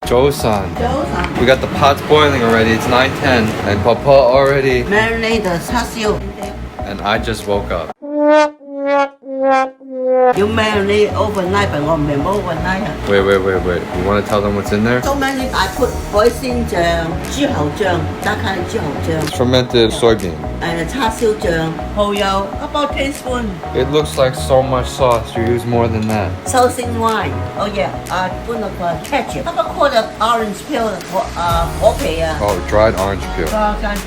Joseon. We got the pots boiling already. It's 9:10, and Papa already. Marinate the Char Siu. And I just woke up. You marinate overnight, but I'm not overnight. Wait. You want to tell them what's in there? So many. I put Hoisin jam, Chou Hou jam, that kind of Chou Hou jam, It's fermented soybean. and Char Siu jam, Hoisin, about 10 spoons. It looks like so much sauce. You use more than that. Shaoxing wine. Oh yeah, a spoon of ketchup. How about quarter orange peel, Popo? Oh, dried orange peel.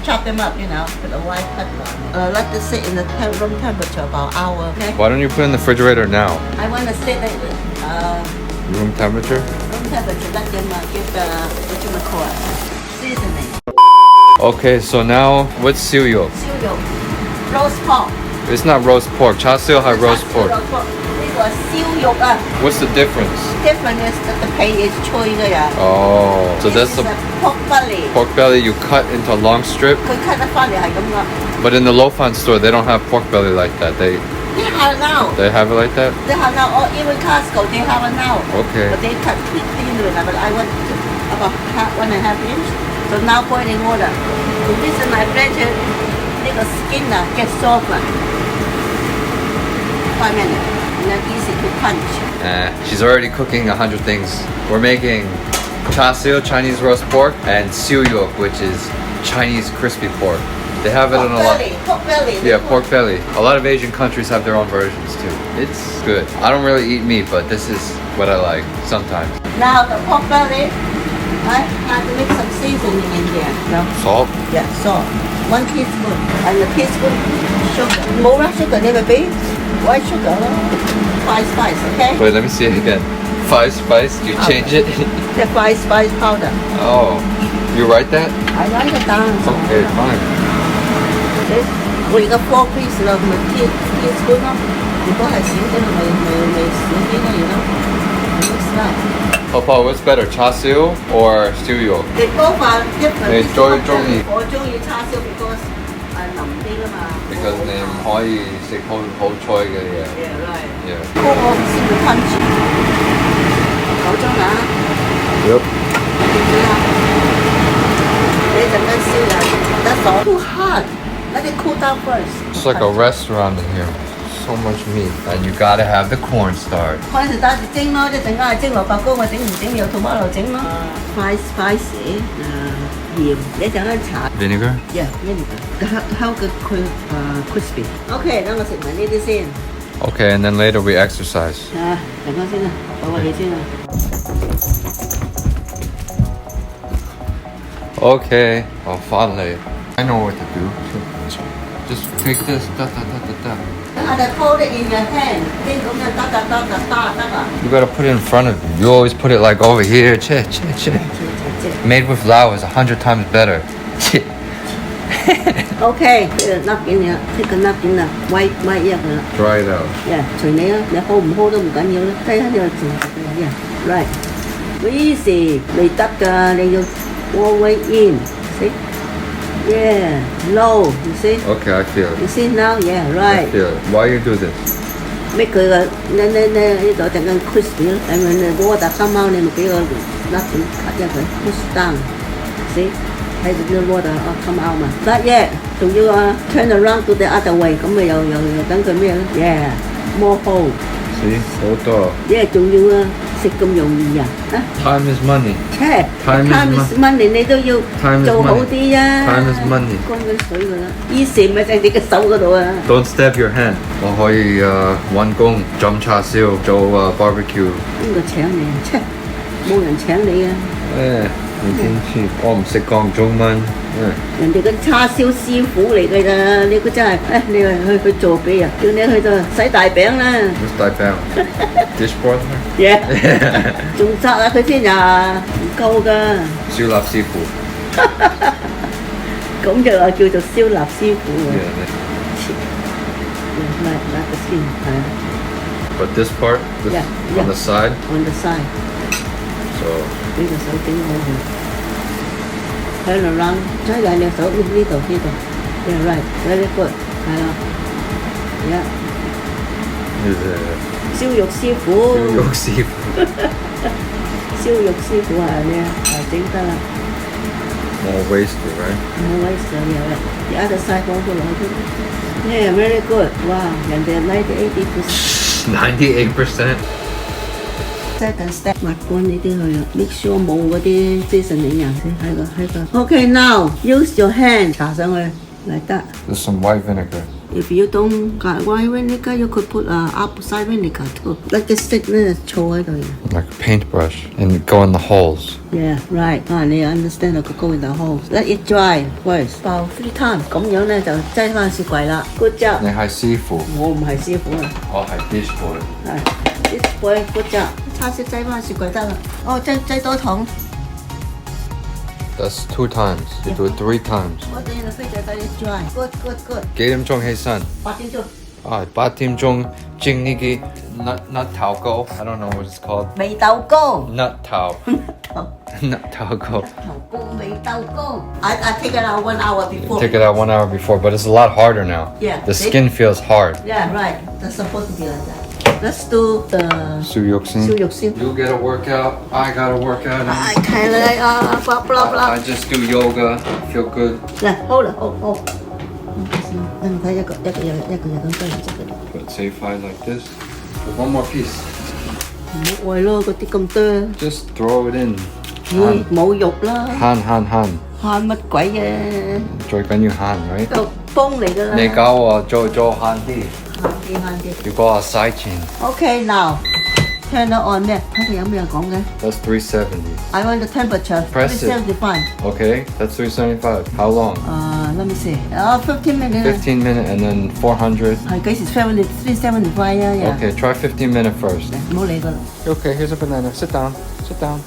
Chop them up, with a white pepper. Let this sit in the room temperature about an hour. Okay. Why don't you put it in the refrigerator now? I want to sit at Room temperature? room temperature. Let them give the seasoning. Okay, so now what's Siu Yuk? Siu Yuk, roast pork. It's not roast pork. Char Siu has roast pork. This was Siu Yuk. What's the difference? Different is that the pay is chewy. Oh, so that's the pork belly. pork belly you cut into a long strip. 佢 cut 得翻嚟係咁噶。 But in the Lofan store, they don't have pork belly like that. They now. have it like that? They have now, or even Costco, they have it now. Okay. But they cut thin with it, but I want about 1.5 inch. So now boiling water. So this is my blender. The skin gets softer. 5 minutes. And then easy to punch. She's already cooking 100 things. We're making Char Siu, Chinese roast pork, and Siu Yuk, which is Chinese crispy pork. They have it in a lot. Pork belly. Yeah, pork belly. A lot of Asian countries have their own versions too. It's good. I don't really eat meat, but this is what I like sometimes. Now the pork belly, I have to make some seasoning in here. No? Salt? Yeah, salt. 1 teaspoon. And a teaspoon sugar. More sugar, never be. White sugar. 5 spice, okay? Wait, let me see it again. 5 spice? You change it? The 5 spice powder. Oh, you write that? I write it down. Okay, fine. We got 4 pieces of teaspoon. 如果係少啲，咪少啲咯，mix up. Papa, what's better, Char Siu or Siu Yuk? They both are different. 你最中意？我中意叉燒 because 係腍啲㗎嘛。Because 你唔可以食好菜嘅嘢。Yeah, right. Yeah. 我先會噴住。9鐘啊！ Yep. 你陣間燒人，that's all. Too hot. Let it cool down first. It's like a restaurant in here. So much meat. And you gotta have the cornstarch. 開始打住蒸咯，一陣間係蒸蘿蔔糕，我整唔整有土巴爐整咯。Five spicy，鹽，你陣間搽。Vinegar? Yeah, vinegar. How good crispy. Okay，等我食埋呢啲先。 Okay, and then later we exercise. 陣間先啦，放個氣先啦。 Okay. Oh, finally. I know what to do. Just take this. And hold it in your hand. You gotta put it in front of you. You always put it like over here. Che. Made with flour is 100 times better. Okay, napkin 呀，take a napkin 啦，wipe 一佢啦。 Dry it out. Yeah，隨你啦，你 hold 唔 hold 都唔緊要啦，睇下呢個字。Yeah, right. Easy，未得㗎，你要 all way in。See? Yeah, low. You see? Okay, I feel You it. see now? Yeah, I right. feel it. Why you do this? Make 佢個呢度陣間 crispy 咯，係咪你 water come out 你咪俾個 napkin cut 一佢 push down。See? 睇到啲 water come out 嘛？Not yet，仲要turn around to the other way，咁咪又等佢咩咯 ？Yeah, more whole。 See? 好多。 Yeah，仲要食咁容易啊？ Time is money. Time is money， 你都要做好啲啊。Time is money. 乾緊水㗎啦，以前咪就係你嘅手嗰度啊。 Don't stab your hand. 我可以揾工浸叉燒做barbecue。邊個請你？切，冇人請你啊！你點知？我唔識講中文。人哋嗰啲叉燒師傅嚟㗎咋，你估真係？你話去做俾人，叫你去到洗大餅啦。What's that about? Dishwasher? Yeah， 仲責啊佢先呀，唔夠㗎。燒臘師傅。咁就話叫做燒臘師傅啊。 Not the skin， But this part, this Yeah. on the side, on the side， so 俾個手整好佢。Turn around，再兩隻手呢度。Yeah, right, very good， 係啦。Yeah， is 燒肉師傅。燒肉師傅。燒肉師傅係咩啊？整得啦， More wasted, right? 冇 waste 有啦。The other side 放過來都。Yeah, very good. 哇，人哋98%. Second step 抹乾呢啲去啦 ，make sure 冇嗰啲 seasoning 啊先喺個。Okay, now use your hand 搽上去嚟得。 There's some white vinegar. If you don't got white vinegar, you could put upside vinegar too. Like a stick 咧，儲喺度。Like a paintbrush. And go in the holes. Yeah, right. 你 understand 個 go in the holes. Let it dry first. About 3 times. 咁樣咧就擠翻雪櫃啦。Good job. 你係師傅，我唔係師傅啊。我係 dish boy. 係 ，this boy good job。叉燒擠翻雪櫃得啦。哦，擠多桶。That's 2 times. You do it 3 times. 我哋喺飛仔等你 dry。Good。幾點鐘起身？ 8點鐘。8點鐘蒸呢啲 nut 頭糕。I don't know what it's called. 味豆糕。Nut 頭。Nut 頭糕。味豆糕。I take it out 1 hour before. Take it out 1 hour before, but it's a lot harder now. Yeah. The skin feels hard. Yeah, right. That's supposed to be like that. Let's do the Siu Yuk Siu Yuk Siu. You get a workout. I got a workout. I kind of blah blah blah. I just do yoga. Feel good. 嚟，hold 啦，hold。你睇一個咁多人食嘅。 Put safe side like this. Put one more piece. 唔好愛咯，嗰啲咁多。Just throw it in. 冇肉啦。慳慳乜鬼嘅？最緊要慳 right？ 個幫嚟㗎啦。你教我做慳啲。慳啲。要幫我嘥錢。Okay, now turn it on 咩？睇下有咩講嘅。That's 370. I want the temperature. Press it. 375. Okay, that's 375. How long? Let me see. 15 minutes. 15 minutes and then 400. 係幾時 375 啊？ Okay, try 15 minutes first. 唔好理㗎啦。 Okay, here's a banana. Sit down. Sit down.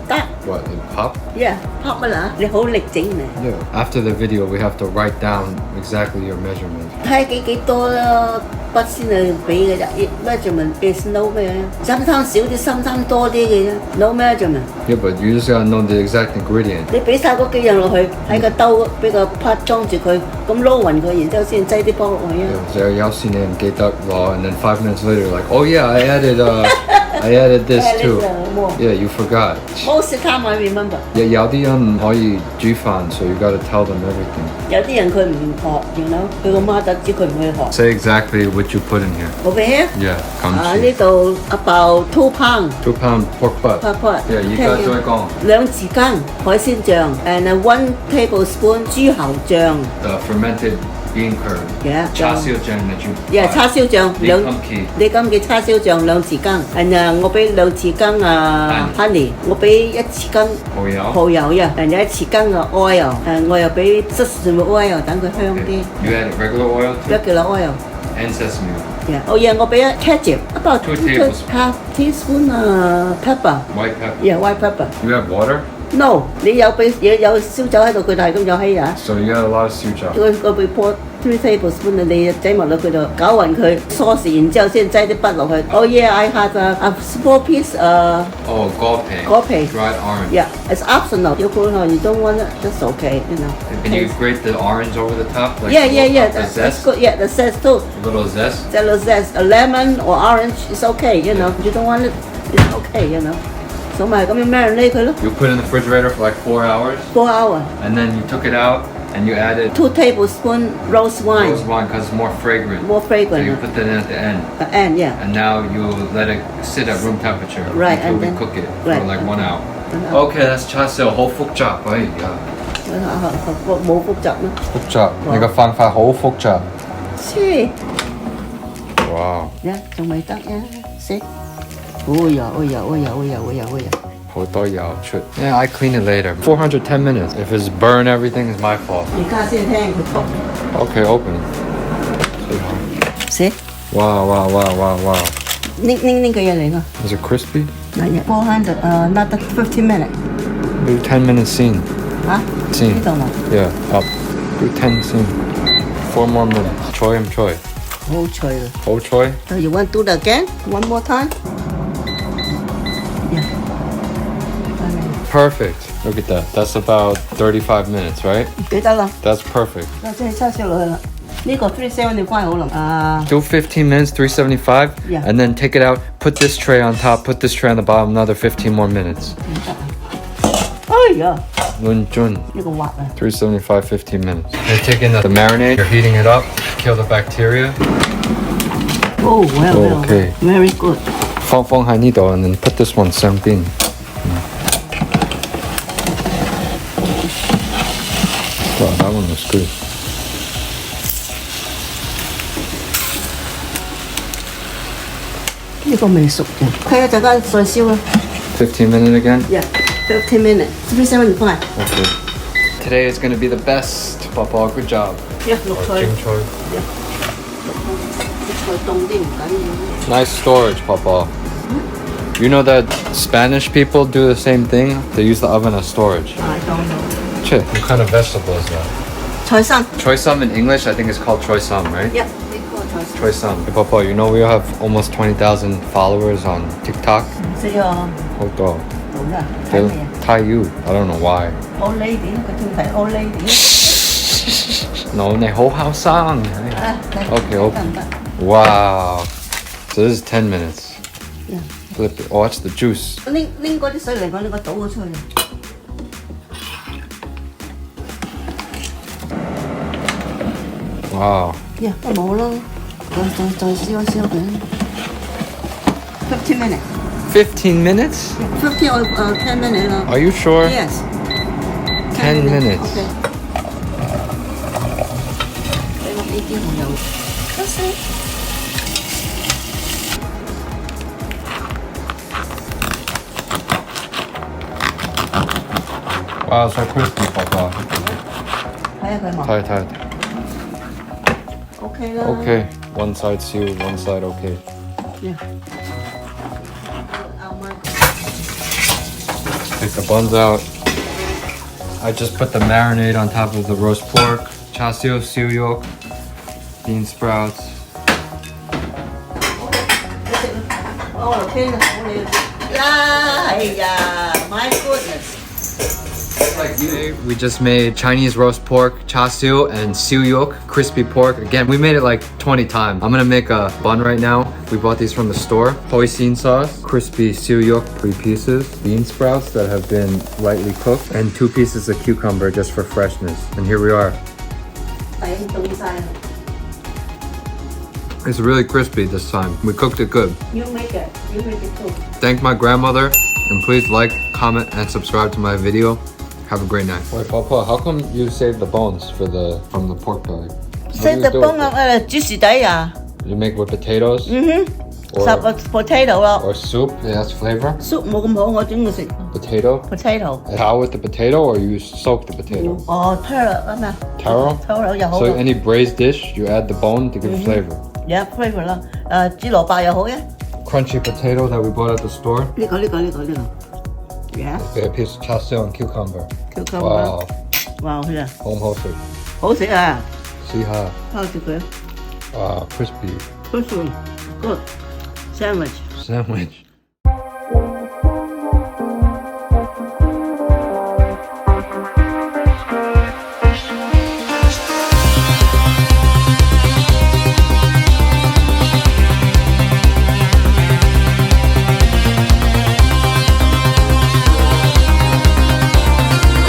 得。 What, it pop? Yeah, pop 乜啦？你好力整咩？ Yeah. After the video, we have to write down exactly your measurement. 睇幾多筆先去俾嘅啫。Measurement is no 咩？sometimes 少啲，sometimes多啲嘅啫。No measurement。 Yeah, but you just gotta know the exact ingredient. 你俾晒嗰幾樣落去，喺個兜俾個 pot 裝住佢，咁撈勻佢，然之後先擠啲波落去啊。So you see name get up law, and then 5 minutes later, like, oh yeah, I added this too. Yeah, you forgot. Most of the time I remember. 有啲人唔可以煮飯 so you gotta tell them everything. 有啲人佢唔學，you know，佢個媽就知佢唔去學。 Say exactly what you put in here. Over here? Yeah, come 呢度 about 2 pound. 2 pound pork butt. Pot. Yeah, 而家再講。 2匙羹海鮮醬 and 1 tablespoon 豬喉醬。 The fermented bean curd. Yeah. Char Siu Siu that you Yeah, buy. 叉燒醬你咁嘅叉燒醬2匙羹 and 我俾2匙羹honey， 我俾1匙羹蠔油呀，然後1匙羹oil， 我又俾 sesame oil 等佢香啲。 You add regular oil too? Regular oil. And sesame oil. Yeah. Oh yeah， 我俾ketchup about 2 tablespoons. half teaspoon pepper. White pepper. Yeah, white pepper. You have water? No， 你有燒酒喺度，佢就係咁有稀啊。 So you got a lot of suja. 佢俾 pour 3 tablespoon， 你擠埋落佢度，攪勻佢 sauce， 然之後先擠啲筆落去。Oh yeah，I had a small piece Oh, 果皮. Dried orange. Yeah, it's optional. You put on, you don't want it, that's okay, you know. Can you grate the orange over the top? Like Yeah. The That's zest? good. Yeah, the zest too. A little zest? A little zest, a lemon or orange, it's okay, you know. You don't want it, it's okay, you know. 所以咪咁樣 marinate 佢咯。 You put it in the refrigerator for like 4 hours. 4 hours. And then you took it out and you added 2 tablespoons rose wine. rose wine because it's more fragrant. More So fragrant. you put that in at the end. The end, yeah. And now you let it sit at room temperature Right, until and we then- cook it right. for like 1 hour. 1 hour. Okay, that's Char Siu Hou複雜。哎呀，冇複雜咩？複雜，你個方法好複雜。切，哇，仲未得呀？食。哎呀！好多油出。Yeah, I clean it later. 410 minutes. If it's burn everything, it's my fault. 而家先聽佢講。 Okay, open. 食。 Wow. 呢個嘢嚟㗎。 Is it crispy? 400 another 15 minutes。 Do 10 minutes scene. 嚇？ Scene. 呢度嘛？ Yeah, up. Do 10 scene. 4 more minutes. Choi and choi. 好脆啊 Whole choi? So you want to do that again? One more time? Yeah. Perfect. Look at that. That's about 35 minutes, right? 記得啦， That's perfect. 我即係叉燒落去啦。呢個375可能Do 15 minutes, 375. Yeah. And then take it out. Put this tray on top. Put this tray on the bottom. Another 15 more minutes. 哎呀， Lunjun. 呢個滑啊！ 375, 15 minutes. You're taking the marinade. You're heating it up. Kill the bacteria. Oh well, Okay. very good. Fong hai ni do, and then put this one something. Wow, that one looks good. This one未熟嘅，佢一陣間再燒啦。 15 minutes again? Yeah, 15 minutes. 375. Okay. Today is going to be the best, Papa. Good job. Yeah, 綠菜， Jing choy. 綠菜凍啲唔緊要。 Nice storage, Papa. You know that Spanish people do the same thing? They use the oven as storage. I don't know. Che, what kind of vegetable is that? 菜心 Choy sum in English, I think it's called choy sum, right? ，yeah，呢個菜心。 Choy sum. Hey, Papa, you know we have almost 20,000 followers on TikTok? 識啊， Hold on. 好啦，睇 They 咩啊 tie you. I don't know why. ？Old lady，佢中意睇 old lady。 No, they whole house song. 啊， Okay, 得 okay. 唔得？ Wow. So this is 10 minutes. Yeah. Flip it. Oh, that's the juice. 拎嗰啲水嚟講，你個倒咗出去。 Wow. 呀，都冇咯，再燒一燒佢。15 minutes。 15 minutes? 15 or 10 minutes 啦。 Are you sure? Yes. 10 minutes. Okay. 俾我呢啲紅油。Wow, so crispy, Papa. 睇下佢冇。 Tight, tight. OK 啦。 Okay. One side sealed, one side okay. Yeah. Take the buns out. I just put the marinade on top of the roast pork. Char Siu Siu Yuk. Bean sprouts. OK 啦，好你啦，哎呀，my goodness。 Today, we just made Chinese roast pork, Char Siu, and Siu Yuk, crispy pork. Again, we made it like 20 times. I'm gonna make a bun right now. We bought these from the store. Hoisin sauce, crispy Siu Yuk, 3 pieces. Bean sprouts that have been lightly cooked, and 2 pieces of cucumber just for freshness. And here we are. 抵凍晒啦。 It's really crispy this time. We cooked it good. You make it. You make it too. Thank my grandmother, and please like, comment, and subscribe to my video. Have a great night. Wait, Papa, how come you saved the bones from the pork belly? Save the bone 豬豉底啊。 You make with potatoes? Or potato 咯。 Or soup? It has flavor? soup 冇咁好，我中意食 Potato? potato。 How with the potato, or you soak the potato? 哦，taro 啊嘛 Taro? ，taro 又好 So 咯。 any braised dish, you add the bone to give flavor. 有 flavour 啦，豬蘿蔔又好嘅。 Crunchy potato that we bought at the store. 呢個。Yeah. Okay, a piece of char siu and cucumber. Cucumber. Wow. 哇，好啊， Home hosted. 好食啊！ See how? 拋住佢 Wow, crispy. ，good food，good sandwich。 Sandwich.